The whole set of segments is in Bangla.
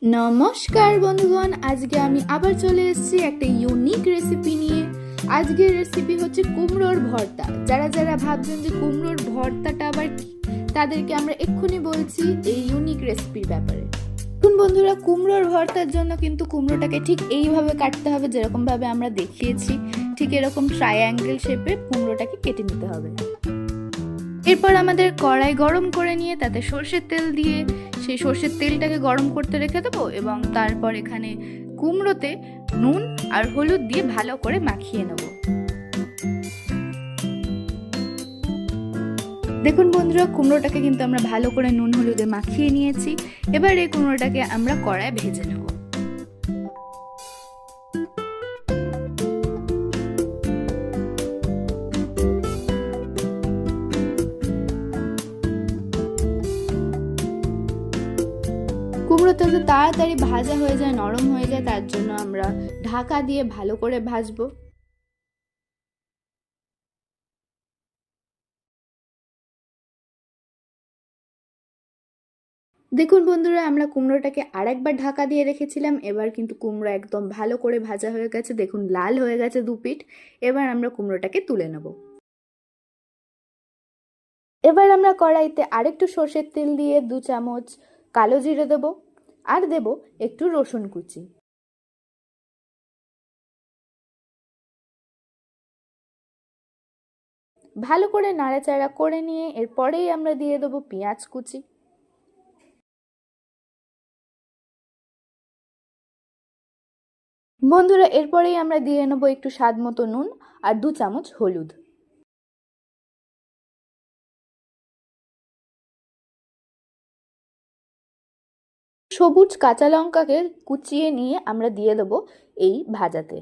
নমস্কার বন্ধুগণ, আজকে আমি আবার চলে এসেছি একটা ইউনিক রেসিপি নিয়ে। আজকের রেসিপি হচ্ছে কুমড়োর ভর্তা। যারা যারা ভাবছেন যে কুমড়োর ভর্তাটা আবার কি, তাদেরকে আমরা এক্ষুনি বলছি এই ইউনিক রেসিপির ব্যাপারে। এখন বন্ধুরা, কুমড়োর ভর্তার জন্য কিন্তু কুমড়োটাকে ঠিক এইভাবে কাটতে হবে, যেরকম ভাবে আমরা দেখিয়েছি। ঠিক এরকম ট্রায়াঙ্গেল শেপে কুমড়োটাকে কেটে নিতে হবে। এরপর আমাদের কড়াই গরম করে নিয়ে তাতে সর্ষের তেল দিয়ে সেই সর্ষের তেলটাকে গরম করতে রেখে দেবো, এবং তারপর এখানে কুমড়োতে নুন আর হলুদ দিয়ে ভালো করে মাখিয়ে নেব। দেখুন বন্ধুরা, কুমড়োটাকে কিন্তু আমরা ভালো করে নুন হলুদে মাখিয়ে নিয়েছি। এবার এই কুমড়োটাকে আমরা কড়ায় ভেজে নেব। কুমড়োটা তো তাড়াতাড়ি ভাজা হয়ে যায়, নরম হয়ে যায়, তার জন্য আমরা ঢাকা দিয়ে ভালো করে ভাজবো। দেখুন বন্ধুরা, আমরা কুমড়োটাকে আরেকবার ঢাকা দিয়ে রেখেছিলাম। এবার কিন্তু কুমড়ো একদম ভালো করে ভাজা হয়ে গেছে, দেখুন লাল হয়ে গেছে দুপিঠ। এবার আমরা কুমড়োটাকে তুলে নেব। এবার আমরা কড়াইতে আরেকটু সর্ষের তেল দিয়ে 2 চামচ কালো জিরে দেব, আর দেব একটু রসুন কুচি। ভালো করে নাড়াচাড়া করে নিয়ে এরপরেই আমরা দিয়ে দেবো পেঁয়াজ কুচি। বন্ধুরা, এরপরেই আমরা দিয়ে নেবো একটু স্বাদ মতো নুন আর 2 চামচ হলুদ। সবুজ কাঁচা লঙ্কাকে কুচিয়ে নিয়ে আমরা দিয়ে দেবো এই ভাজাতে।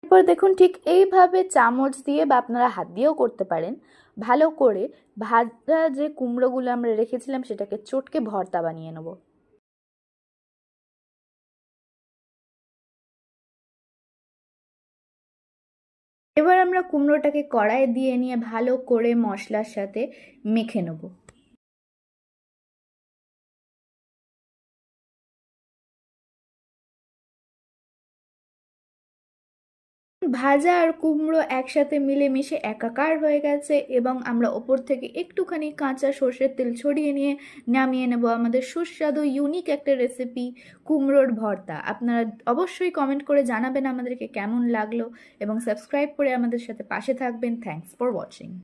এরপর দেখুন, ঠিক এইভাবে চামচ দিয়ে বা আপনারা হাত দিয়েও করতে পারেন, ভালো করে ভাজা যে কুমড়োগুলো আমরা রেখেছিলাম সেটাকে চটকে ভর্তা বানিয়ে নেব। এবার আমরা কুমড়োটাকে কড়াইয়ে দিয়ে নিয়ে ভালো করে মশলার সাথে মেখে নেব। ভাজা আর কুমড়ো একসাথে মিলেমিশে একাকার হয়ে গেছে, এবং আমরা ওপর থেকে একটুখানি কাঁচা সর্ষের তেল ছড়িয়ে নিয়ে নামিয়ে নেব আমাদের সুস্বাদু ইউনিক একটা রেসিপি কুমড়োর ভর্তা। আপনারা অবশ্যই কমেন্ট করে জানাবেন আমাদেরকে কেমন লাগলো, এবং সাবস্ক্রাইব করে আমাদের সাথে পাশে থাকবেন। Thanks for watching.